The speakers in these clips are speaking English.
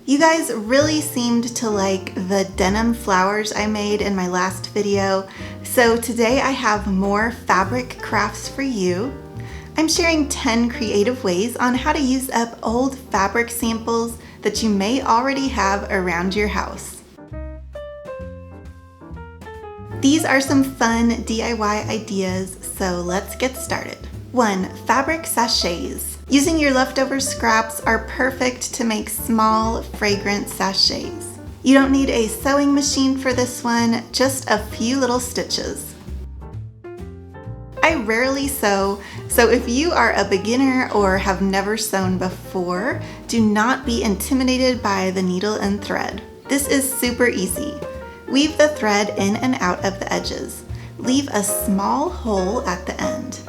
You guys really seemed to like the denim flowers I made in my last video, so today I have more fabric crafts for you. I'm sharing 10 creative ways on how to use up old fabric samples that you may already have around your house. These are some fun DIY ideas, so let's get started. 1. Fabric sachets. Using your leftover scraps are perfect to make small, fragrant sachets. You don't need a sewing machine for this one, just a few little stitches. I rarely sew, so if you are a beginner or have never sewn before, do not be intimidated by the needle and thread. This is super easy. Weave the thread in and out of the edges. Leave a small hole at the end.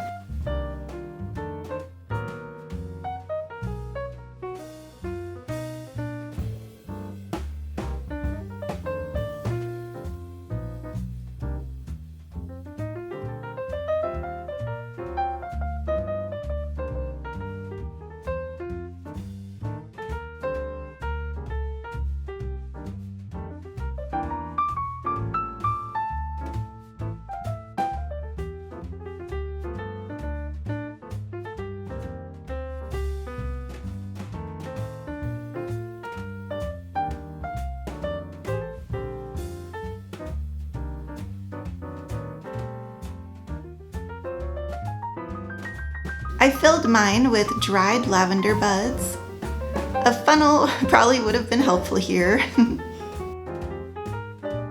I filled mine with dried lavender buds. A funnel probably would have been helpful here.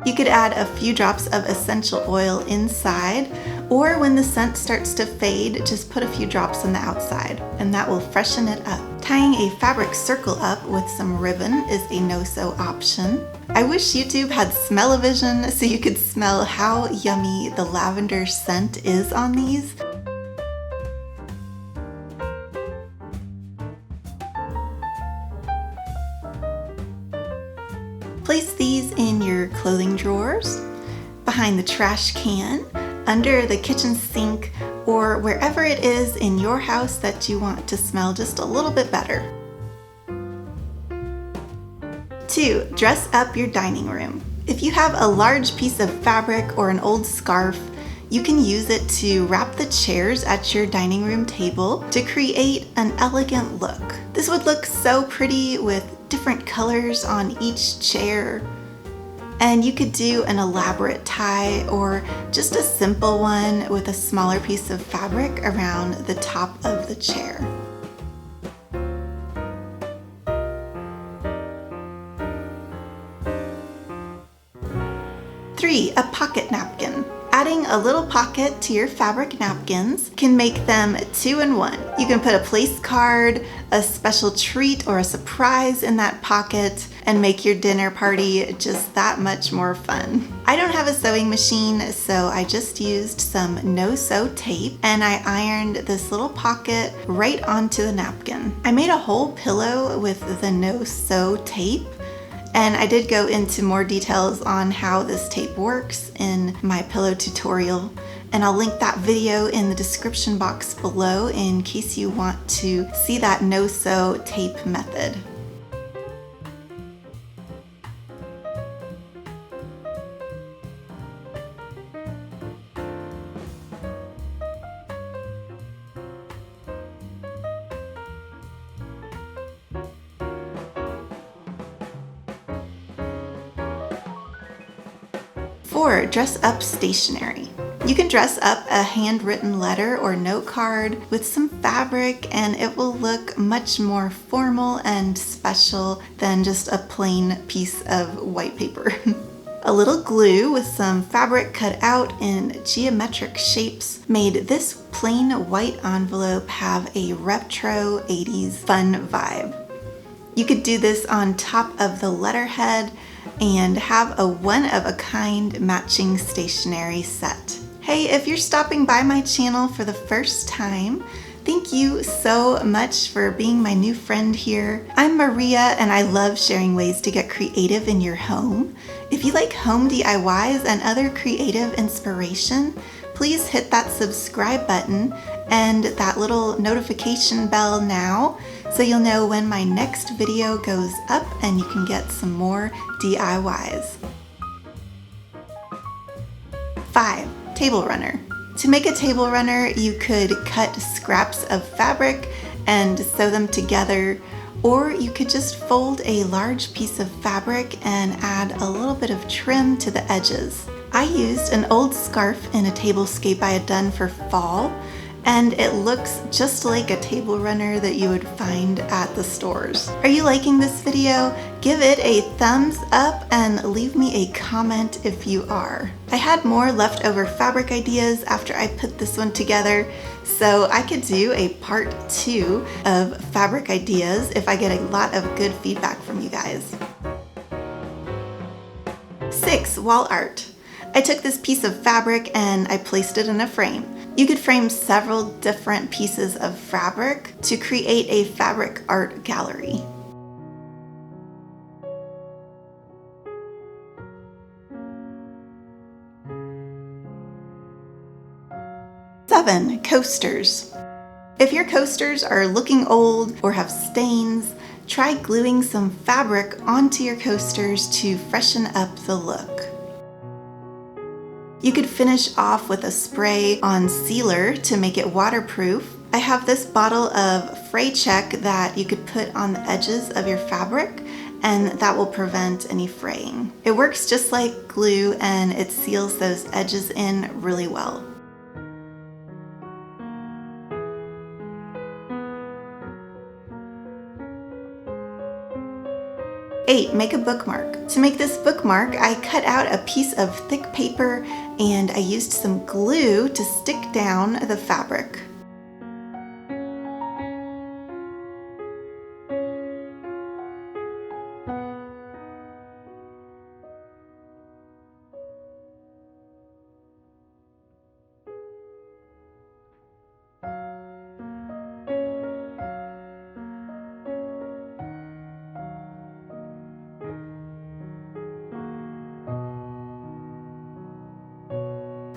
You could add a few drops of essential oil inside, or when the scent starts to fade, just put a few drops on the outside, and that will freshen it up. Tying a fabric circle up with some ribbon is a no-sew option. I wish YouTube had smell-o-vision so you could smell how yummy the lavender scent is on these. Place these in your clothing drawers, behind the trash can, under the kitchen sink, or wherever it is in your house that you want to smell just a little bit better. 2. Dress up your dining room. If you have a large piece of fabric or an old scarf, you can use it to wrap the chairs at your dining room table to create an elegant look. This would look so pretty with different colors on each chair. And you could do an elaborate tie or just a simple one with a smaller piece of fabric around the top of the chair. 3. A pocket napkin. Adding a little pocket to your fabric napkins can make them 2-in-1. You can put a place card, a special treat, or a surprise in that pocket and make your dinner party just that much more fun. I don't have a sewing machine, so I just used some no-sew tape and I ironed this little pocket right onto the napkin. I made a whole pillow with the no-sew tape. And I did go into more details on how this tape works in my pillow tutorial, and I'll link that video in the description box below in case you want to see that no-sew tape method. Or dress up stationery. You can dress up a handwritten letter or note card with some fabric and it will look much more formal and special than just a plain piece of white paper. A little glue with some fabric cut out in geometric shapes made this plain white envelope have a retro 80s fun vibe. You could do this on top of the letterhead and have a one-of-a-kind matching stationery set. Hey, if you're stopping by my channel for the first time, thank you so much for being my new friend here. I'm Maria and I love sharing ways to get creative in your home. If you like home DIYs and other creative inspiration, please hit that subscribe button and that little notification bell now so you'll know when my next video goes up and you can get some more DIYs. 5. Table runner. To make a table runner, you could cut scraps of fabric and sew them together, or you could just fold a large piece of fabric and add a little bit of trim to the edges. I used an old scarf in a tablescape I had done for fall, and it looks just like a table runner that you would find at the stores. Are you liking this video? Give it a thumbs up and leave me a comment if you are. I had more leftover fabric ideas after I put this one together, so I could do a part 2 of fabric ideas if I get a lot of good feedback from you guys. 6. Wall art. I took this piece of fabric and I placed it in a frame. You could frame several different pieces of fabric to create a fabric art gallery. 7. Coasters. If your coasters are looking old or have stains, try gluing some fabric onto your coasters to freshen up the look. You could finish off with a spray on sealer to make it waterproof. I have this bottle of fray check that you could put on the edges of your fabric, and that will prevent any fraying. It works just like glue and it seals those edges in really well. 8. Make a bookmark. To make this bookmark, I cut out a piece of thick paper and I used some glue to stick down the fabric.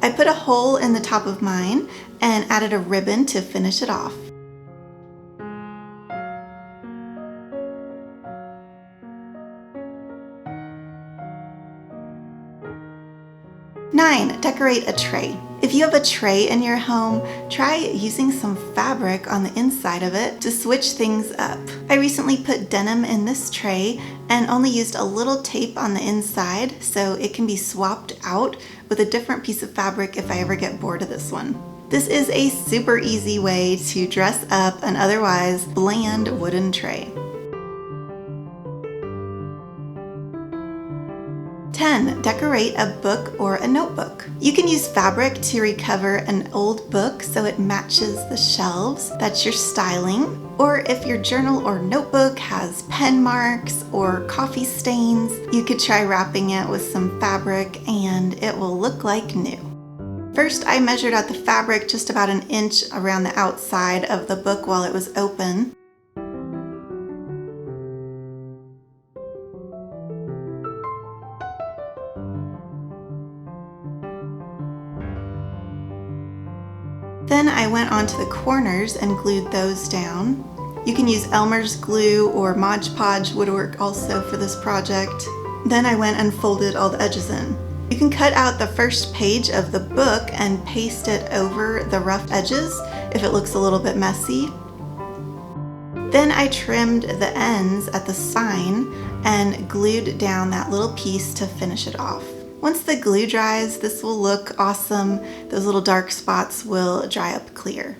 I put a hole in the top of mine and added a ribbon to finish it off. 9. Decorate a tray. If you have a tray in your home, try using some fabric on the inside of it to switch things up. I recently put denim in this tray and only used a little tape on the inside so it can be swapped out with a different piece of fabric if I ever get bored of this one. This is a super easy way to dress up an otherwise bland wooden tray. 10. Decorate a book or a notebook. You can use fabric to recover an old book so it matches the shelves that you're styling. Or if your journal or notebook has pen marks or coffee stains, you could try wrapping it with some fabric and it will look like new. First, I measured out the fabric just about an inch around the outside of the book while it was open. Then I went onto the corners and glued those down. You can use Elmer's glue or Mod Podge would work also for this project. Then I went and folded all the edges in. You can cut out the first page of the book and paste it over the rough edges if it looks a little bit messy. Then I trimmed the ends at the spine and glued down that little piece to finish it off. Once the glue dries, this will look awesome. Those little dark spots will dry up clear.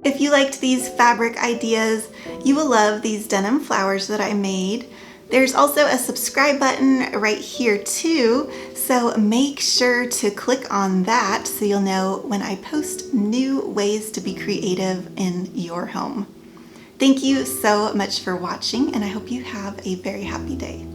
If you liked these fabric ideas, you will love these denim flowers that I made. There's also a subscribe button right here too, so make sure to click on that so you'll know when I post new ways to be creative in your home. Thank you so much for watching, and I hope you have a very happy day.